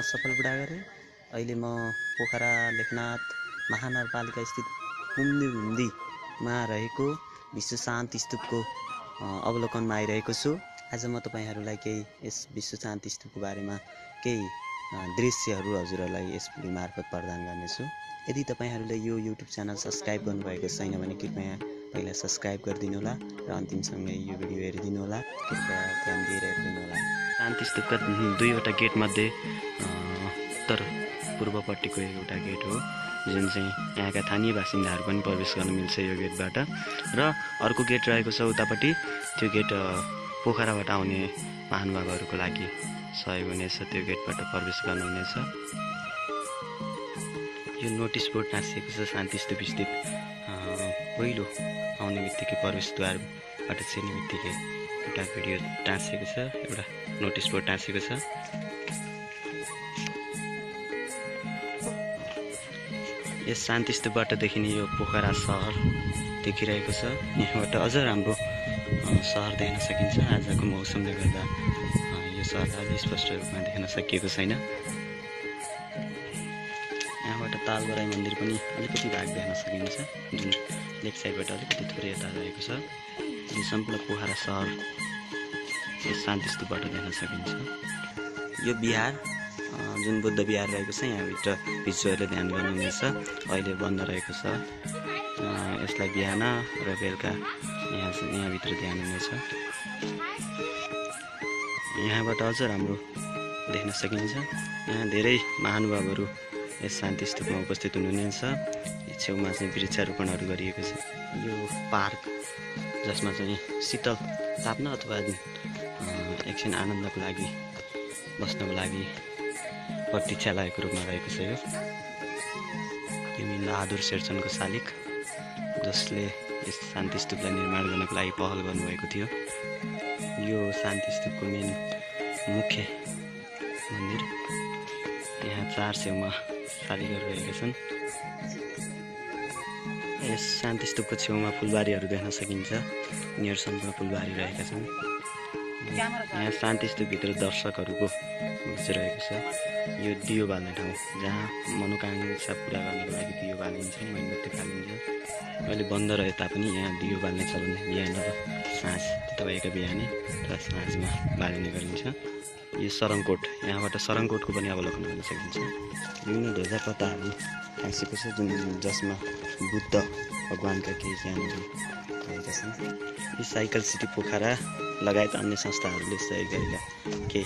सफल बुढागरे। अहिले म पोखरा लेखनाथ महानगरपालिका स्थित पुमदीमा रहेको विश्व शान्ति स्तूपको अवलोकनमा आइरहेको छु। आज म तपाईहरुलाई केही यस विश्व शान्ति स्तूपको बारेमा केही दृश्यहरू हजुरहरूलाई यस भिडियो मार्फत प्रदान गर्नेछु। यदि तपाईहरुले यो युट्युब च्यानल सब्स्क्राइब गर्नुभएको छैन भने कृपया पहिला सब्स्क्राइब गरिदिनु होला र अन्तिमसम्म यो भिडियो हेरिदिनु होला। कृपया ध्यान दिएर हेरिदिनु होला। शान्ति स्तूपका दुईवटा गेट मध्ये उत्तर पूर्वपट्टिको एउटा गेट हो जुन चाहिँ यहाँका स्थानीय बासिन्दाहरू पनि प्रवेश गर्न मिल्छ यो गेटबाट, र अर्को गेट रहेको छ उतापट्टि। त्यो गेट पोखराबाट आउने महानुभावहरूको लागि सहयोग हुनेछ, त्यो गेटबाट प्रवेश गर्नुहुनेछ। यो नोटिस बोर्ड टाँसिएको छ शान्ति स्तूप स्थित। पहिलो आउने बित्तिकै प्रवेशद्वारबाट छिर्ने बित्तिकै एउटा भिडियो टाँसिएको छ, एउटा नोटिस बोर्ड टाँसिएको छ। यस शान्ति स्तूपबाट देखिने यो पोखरा सहर देखिरहेको छ। यहाँबाट अझ राम्रो सहर देख्न सकिन्छ। आजको मौसमले गर्दा यो सहर अझै स्पष्ट रूपमा देख्न सकिएको छैन। यहाँबाट तालबराई मन्दिर पनि अलिकति भाग देख्न सकिन्छ, जुन लेफ्ट साइडबाट अलिकति थोरै यता रहेको छ। यो सम्पूर्ण पोखरा सहर यस शान्ति स्तूपबाट देख्न सकिन्छ। यो बिहार जुन बुद्ध बिहार रहेको छ, यहाँभित्र भिजुअरले ध्यान गर्नुहुनेछ। अहिले बन्द रहेको छ। यसलाई बिहान र बेलुका यहाँभित्र ध्यान हुनेछ। यहाँबाट अझ राम्रो देख्न सकिन्छ। यहाँ धेरै महानुभावहरू यस शान्ति स्तूपमा उपस्थित हुनुहुनेछ। छेउमा चाहिँ वृक्षारोपणहरू गरिएको छ। यो पार्क जसमा चाहिँ शीतल ताप्न अथवा एकछिन आनन्दको लागि बस्नको लागि प्रतीक्षालयको रूपमा रहेको छ। यो मिलबहादुर शेरचनको शालिग, जसले यस शान्ति स्तूपलाई निर्माण गर्नको लागि पहल गर्नुभएको थियो। यो शान्ति स्तूपको मेन मुख्य मन्दिर। यहाँ 4 छेउमा शालिगहरू रहेका छन्। यस शान्ति स्तूपको छेउमा फुलबारीहरू देख्न सकिन्छ। यिनीहरू सम्पूर्ण फुलबारी रहेका छन्। यहाँ शान्ति स्तूपभित्र दर्शकहरूको बसिरहेको छ। यो दियो बाल्ने ठाउँ, जहाँ मनोकांक्षा पुरा गर्नको लागि दियो बालिन्छ, मोमबत्ती फालिन्छ। अहिले बन्द रहे तापनि यहाँ दियो बाल्ने चलन बिहान र साँझ, तपाईँको बिहानै र साँझमा बालिने गरिन्छ। यो सरङकोट, यहाँबाट सरङकोटको पनि अवलोकन गर्न सकिन्छ। विभिन्न ध्वजापताहरू टाँसिएको छ, जसमा बुद्ध भगवानका केही ज्ञानहरू रहेका छन्। यो साइकल सिटी पोखरा लगायत अन्य संस्थाहरूले सहयोग गरेका केही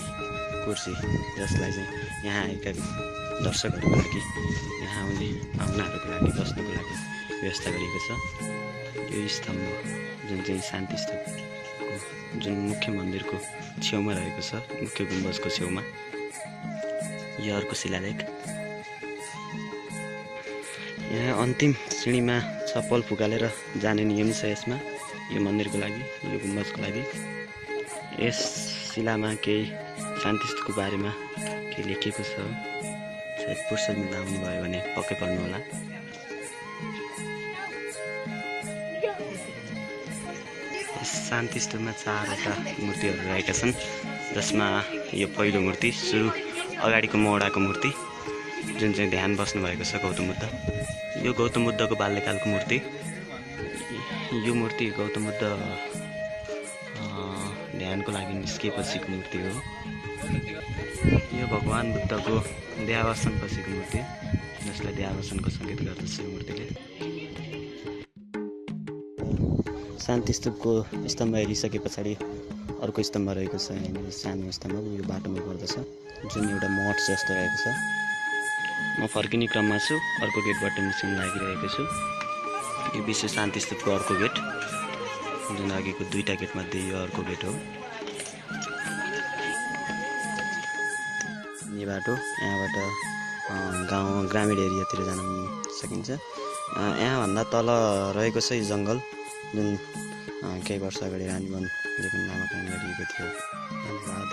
कुर्सी, जसलाई चाहिँ यहाँ आएका दर्शकहरूको लागि, यहाँ आउने पाहुनाहरूको लागि बस्नको लागि व्यवस्था गरिएको छ। यो स्तम्भ जुन चाहिँ शान्ति स्तूपको जुन मुख्य मन्दिरको छेउमा रहेको छ, मुख्य गुम्बजको छेउमा, यो अर्को शिलालेख। यहाँ अन्तिम सिँढीमा चप्पल फुकालेर जाने नियम छ यसमा, यो मन्दिरको लागि, यो गुम्बजको लागि। यस शिलामा केही शान्ति स्तूपको बारेमा केही लेखिएको छ। सायद पुस्तक मिल्दा आउनुभयो भने पक्कै पढ्नुहोला। यस शान्ति स्तूपमा 4वटा मूर्तिहरू रहेका छन्, जसमा यो पहिलो मूर्ति सुरु अगाडिको मोडाको मूर्ति, जुन चाहिँ ध्यान बस्नुभएको छ गौतम बुद्ध। यो गौतम बुद्धको बाल्यकालको मूर्ति। यो मूर्ति गौतम बुद्ध ध्यानको लागि निस्किएपछिको मूर्ति हो। यो भगवान बुद्धको देहावसान पछिको मूर्ति, जसलाई देहावसानको सङ्केत गर्दछ यो मूर्तिले। शान्ति स्तूपको स्तम्भ हेरिसके पछाडि अर्को स्तम्भ रहेको छ, यहाँनिर सानो स्तम्भ, यो बाटोमा पर्दछ, जुन एउटा मठ जस्तो रहेको छ। म फर्किने क्रममा छु, अर्को गेटबाट निस्किन लागिरहेको छु। यो विश्व शान्ति स्तूपको अर्को गेट, जुन अघिको 2टा गेटमध्ये यो अर्को गेट हो। यो बाटो यहाँबाट ग्रामीण एरियातिर जान सकिन्छ। यहाँभन्दा तल रहेको छ यो जङ्गल, जुन केही वर्ष अगाडि रानीवन जीवन नामाकरण गरिएको थियो। धन्यवाद।